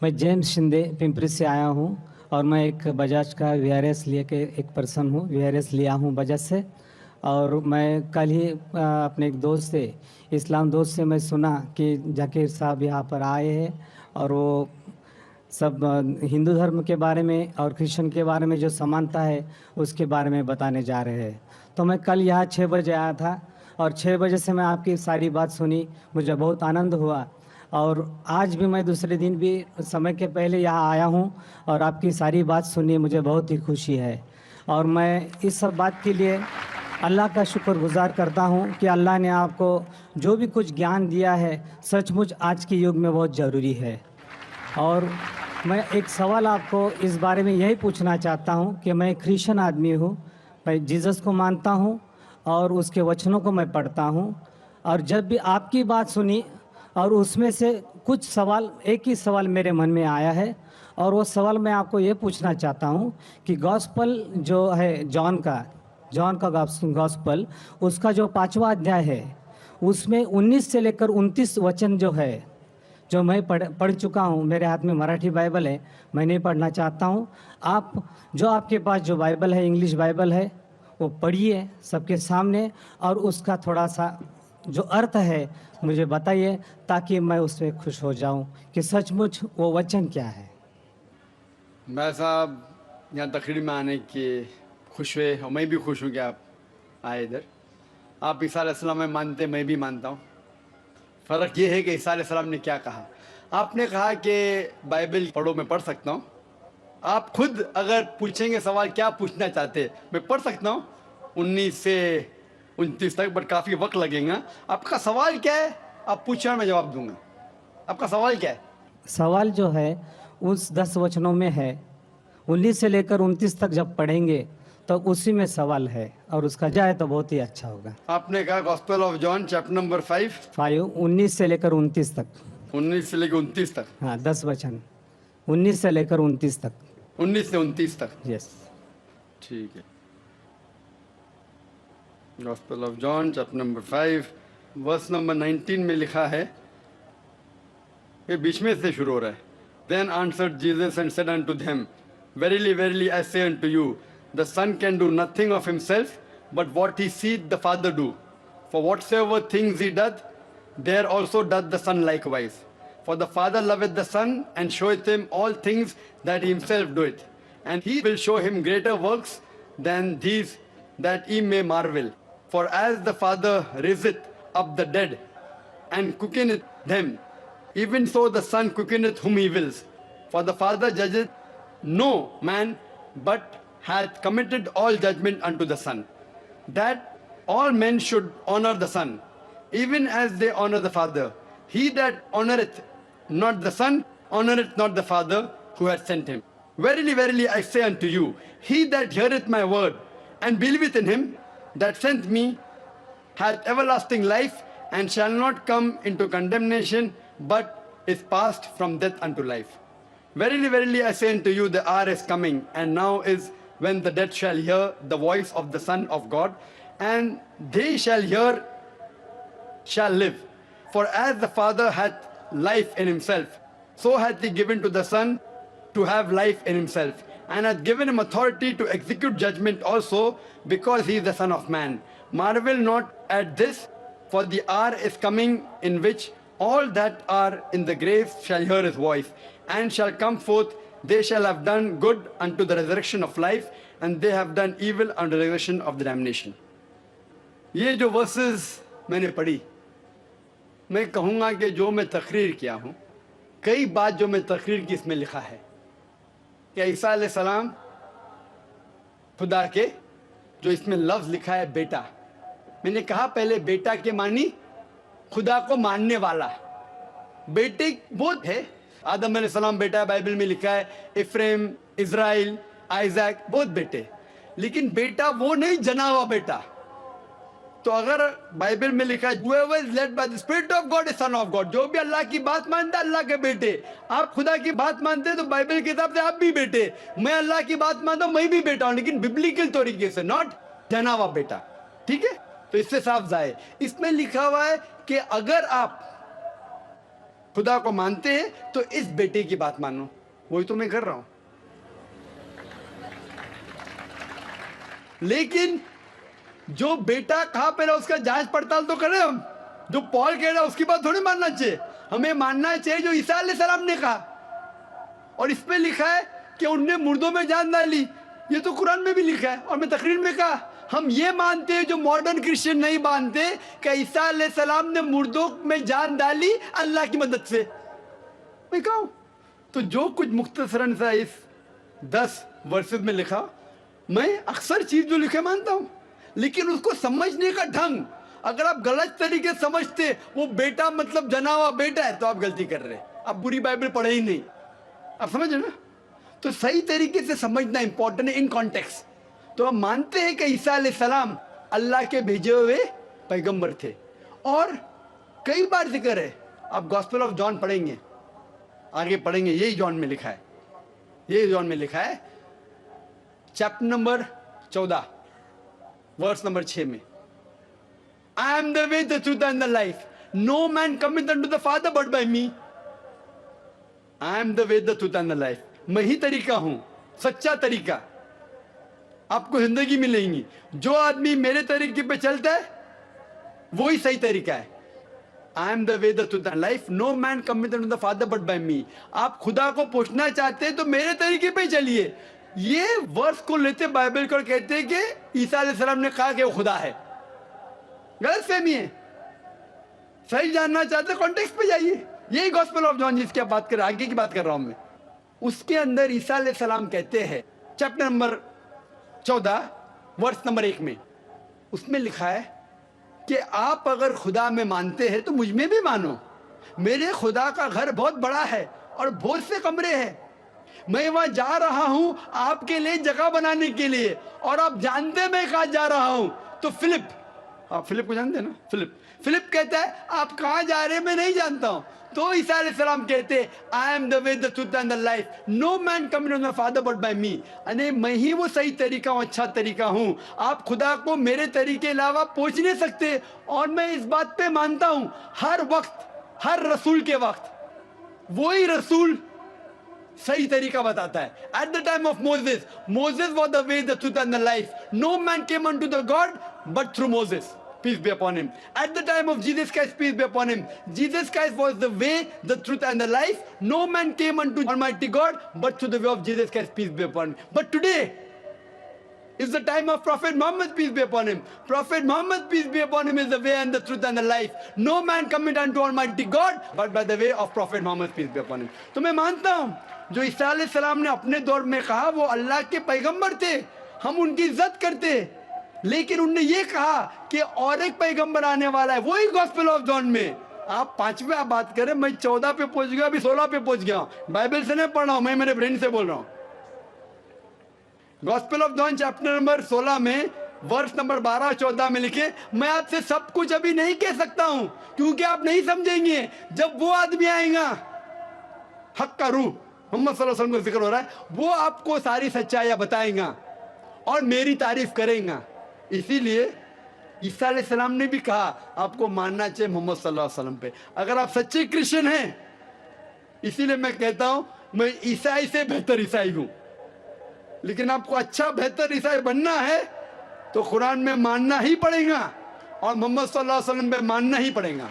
मैं जेम्स शिंदे पिंपरी से आया हूँ और मैं एक बजाज का वीआरएस लिए के एक पर्सन हूँ। वीआरएस लिया हूँ बजाज से। और मैं कल ही अपने एक दोस्त से, इस्लाम दोस्त से मैं सुना कि जाकिर साहब यहाँ पर आए हैं और वो सब हिंदू धर्म के बारे में और क्रिश्चियन के बारे में जो समानता है उसके बारे में बताने जा रहे हैं। तो मैं कल यहाँ 6 बजे आया था और 6 बजे से मैं आपकी सारी बात सुनी, मुझे बहुत आनंद हुआ। और आज भी मैं दूसरे दिन भी समय के पहले यहाँ आया हूँ और आपकी सारी बात सुनी, मुझे बहुत ही खुशी है। और मैं इस सब बात के लिए अल्लाह का शुक्रगुजार करता हूँ कि अल्लाह ने आपको जो भी कुछ ज्ञान दिया है सचमुच आज के युग में बहुत ज़रूरी है। और मैं एक सवाल आपको इस बारे में यही पूछना चाहता हूँ कि मैं क्रिश्चियन आदमी हूँ, मैं जीसस को मानता हूँ और उसके वचनों को मैं पढ़ता हूँ। और जब भी आपकी बात सुनी और उसमें से कुछ सवाल, एक ही सवाल मेरे मन में आया है और वो सवाल मैं आपको ये पूछना चाहता हूँ कि गॉस्पल जो है जॉन का गॉस्पल, उसका जो 5वां अध्याय है उसमें 19 से लेकर 29 वचन जो है, जो मैं पढ़ चुका हूँ। मेरे हाथ में मराठी बाइबल है, मैं नहीं पढ़ना चाहता हूँ। आप जो आपके पास जो बाइबल है, इंग्लिश बाइबल है, वो पढ़िए सबके सामने और उसका थोड़ा सा जो अर्थ है मुझे बताइए ताकि मैं उससे खुश हो जाऊं कि सचमुच वो वचन क्या है। मैं साहब यहाँ तकरीर में आने के खुश हुए और मैं भी खुश हूँ कि आप आए इधर। आप ईसा अलैहिस्सलाम में मानते, मैं भी मानता हूँ। फ़र्क ये है कि ईसा अलैहिस्सलाम ने क्या कहा। आपने कहा कि बाइबल पढ़ो, मैं पढ़ सकता हूँ। आप खुद अगर पूछेंगे सवाल क्या पूछना चाहते, मैं पढ़ सकता हूँ 19 से 29 तक, बट काफ़ी वक्त लगेगा। आपका सवाल क्या है आप पूछना, मैं जवाब दूंगा। आपका सवाल क्या है? सवाल जो है उस 10 वचनों में है, 19 से लेकर 29 तक जब पढ़ेंगे तो उसी में सवाल है और उसका जाए तो बहुत ही अच्छा होगा। आपने कहा gospel of John chapter number 5 19 से लेकर 29 तक। 19 से लेकर 29 तक। हाँ, 10 वचन 19 से लेकर 29 तक। 19 से 29 तक, यस। ठीक है। Gospel of John chapter number 5 verse number 19 में लिखा है, ये बीच में से शुरू हो रहा है। Then answered Jesus and said unto them, Verily, verily, I say unto you, the Son can do nothing of himself, but what he seeth the Father do. For whatsoever things he doth, there also doth the Son likewise. For the Father loveth the Son, and showeth him all things that he himself doeth. And he will show him greater works than these, that ye may marvel. For as the Father raiseth up the dead, and quickeneth them, even so the Son quickeneth whom he wills. For the Father judgeth no man, but hath committed all judgment unto the Son, that all men should honor the Son, even as they honor the Father. He that honoreth not the Son honoreth not the Father who hath sent him. Verily, verily, I say unto you, he that heareth my word, and believeth in him that sent me, hath everlasting life, and shall not come into condemnation, but is passed from death unto life. Verily, verily, I say unto you, the hour is coming, and now is, when the dead shall hear the voice of the Son of God, and they shall live. For as the Father hath life in himself, so hath he given to the Son to have life in himself, and hath given him authority to execute judgment also, because he is the Son of Man. Marvel not at this, for the hour is coming in which all that are in the graves shall hear his voice, and shall come forth. They shall have done good unto the resurrection of life, and they have done evil unto the resurrection of the damnation. ये जो versus मैंने पढ़ी, मैं कहूँगा कि जो मैं तकरीर किया हूँ, कई बात जो मैं तकरीर की इसमें लिखा है कि ईसा अलैहिस्सलाम खुदा के, जो इसमें लफ्ज़ लिखा है बेटा, मैंने कहा पहले बेटा के मानी खुदा को मानने वाला। बेटे बहुत है, आदम अलैहिस्सलाम बेटा है, बाइबल में लिखा है, इफ्रेम, इज़राइल, आइजैक, बहुत बेटे, लेकिन बेटा वो नहीं जना हुआ बेटा। तो अगर बाइबल में लिखा है whoever is led by the spirit of God is son of God, जो भी अल्लाह की बात मानता है अल्लाह के बेटे। आप खुदा की बात मानते हैं तो बाइबल के हिसाब से आप भी बेटे, मैं अल्लाह की बात मानता हूं, मैं भी बेटा हूं, लेकिन बिब्लिकल तरीके से, नॉट जना हुआ बेटा। ठीक है, तो इससे साफ जाए। इसमें लिखा हुआ है कि अगर आप खुदा को मानते हैं तो इस बेटे की बात मानो। वही तो मैं कर रहा हूं। लेकिन जो बेटा कहां पे रहा उसका जांच पड़ताल तो करें हम। जो पॉल कह रहा है उसकी बात थोड़ी मानना चाहिए, हमें मानना चाहिए जो ईसा अलैहिस्सलाम ने कहा। और इसमें लिखा है कि उनने मुर्दों में जान डाली, ये तो कुरान में भी लिखा है। और मैं तकरीर में कहा हम ये मानते हैं जो मॉडर्न क्रिश्चियन नहीं मानते कि ईसा अलैहिस्सलाम ने मुर्दों में जान डाली अल्लाह की मदद से। मैं कहूं तो जो कुछ मुख्तसरन सा इस 10 वर्सेस में लिखा, मैं अक्सर चीज जो लिखे मानता हूं, लेकिन उसको समझने का ढंग अगर आप गलत तरीके से समझते वो बेटा मतलब जना हुआ बेटा है तो आप गलती कर रहे हैं, आप बुरी बाइबल पढ़े ही नहीं। आप समझ रहे ना? तो सही तरीके से समझना इंपॉर्टेंट है इन कॉन्टेक्स्ट। तो हम मानते हैं कि ईसा अलैहिस्सलाम अल्लाह के भेजे हुए पैगंबर थे और कई बार जिक्र है। आप गॉस्पेल ऑफ जॉन पढ़ेंगे, आगे पढ़ेंगे, यही जॉन में लिखा है, यही जॉन में लिखा है चैप्टर नंबर 14 वर्स नंबर 6 में, I am the way, the truth and the life. No man cometh unto the Father but by me. I am the way, the truth and the life. मैं ही तरीका हूं, सच्चा तरीका। आपको जिंदगी मिलेगी। जो आदमी मेरे तरीके पे चलता है वो ही सही तरीका है। I am the way, the truth and life. No man cometh unto the Father but by me. आप खुदा को पूछना चाहते हैं तो मेरे तरीके पे चलिए। ये वर्स को लेते बाइबल को कहते हैं कि ईसा अलैहिस्सलाम ने कहा कि वो खुदा है। गलत फहमी है। सही जानना चाहते कॉन्टेक्स्ट पे जाइए। यही गॉस्पेल ऑफ जॉन जिसकी आप बात कर रहे हैं, आगे की बात कर रहा हूं मैं, उसके अंदर ईसा अलैहिस्सलाम कहते हैं चैप्टर नंबर 14 वर्स नंबर 1 में, उसमें लिखा है कि आप अगर खुदा में मानते हैं तो मुझ में भी मानो। मेरे खुदा का घर बहुत बड़ा है और बहुत से कमरे हैं। मैं वहां जा रहा हूं आपके लिए जगह बनाने के लिए, और आप जानते मैं कहां जा रहा हूं। तो फिलिप, आप फिलिप को जानते हैं ना? फिलिप कहता है आप कहां जा रहे हैं मैं नहीं जानता हूं। तो ईसा अलैहिस्सलाम कहते हैं I am the way, the truth and the life, no man coming to the father but by me. अने मैं ही वो सही तरीका हूं, अच्छा तरीका हूं। आप खुदा को मेरे तरीके के अलावा पहुंच नहीं सकते। और मैं इस बात पे मानता हूं हर वक्त, हर रसूल के वक्त वही रसूल सही तरीका बताता है। At the time of Moses, Moses was the way, the truth and the life, no man came unto the God but through Moses, peace be upon him. At the time of Jesus Christ, peace be upon him, Jesus Christ was the way, the truth and the life. No man came unto Almighty God but through the way of Jesus Christ, peace be upon him. But today is the time of Prophet Muhammad, peace be upon him. Prophet Muhammad, peace be upon him, is the way and the truth and the life. No man cometh unto Almighty God but by the way of Prophet Muhammad, peace be upon him. तो मैं मानता हूं जो ईसा अलैहिस्सलाम ने अपने दौर में कहा वो अल्लाह के पैगंबर थे, हम उनकी इज्जत करते। लेकिन उनने ये कहा कि और एक पैगंबर आने वाला है, वही गॉस्पेल ऑफ जॉन में। आप 5वें आप बात करें, मैं 14 पे पहुंच गया, अभी 16 पे पहुंच गया। बाइबल से नहीं पढ़ रहा हूं, मैं मेरे ब्रेन से बोल रहा हूं। Gospel of John chapter number 16 में वर्स नंबर 12-14 में लिखे, मैं आपसे सब कुछ अभी नहीं कह सकता हूं क्योंकि आप नहीं समझेंगे। जब वो आदमी आएगा, हक का रूह मोहम्मद सल्लल्लाहु अलैहि वसल्लम का जिक्र हो रहा है, वो आपको सारी सच्चाइयां बताएगा और मेरी तारीफ करेगा। इसीलिए ईसा अलैहिस्सलाम ने भी कहा आपको मानना चाहिए मोहम्मद सल्लल्लाहु अलैहि वसल्लम पे, अगर आप सच्चे क्रिश्चियन हैं। इसीलिए मैं कहता हूं मैं ईसाई से बेहतर ईसाई हूं। लेकिन आपको अच्छा बेहतर ईसाई बनना है तो कुरान में मानना ही पड़ेगा और मोहम्मद सल्लल्लाहु अलैहि वसल्लम पे मानना ही पड़ेगा।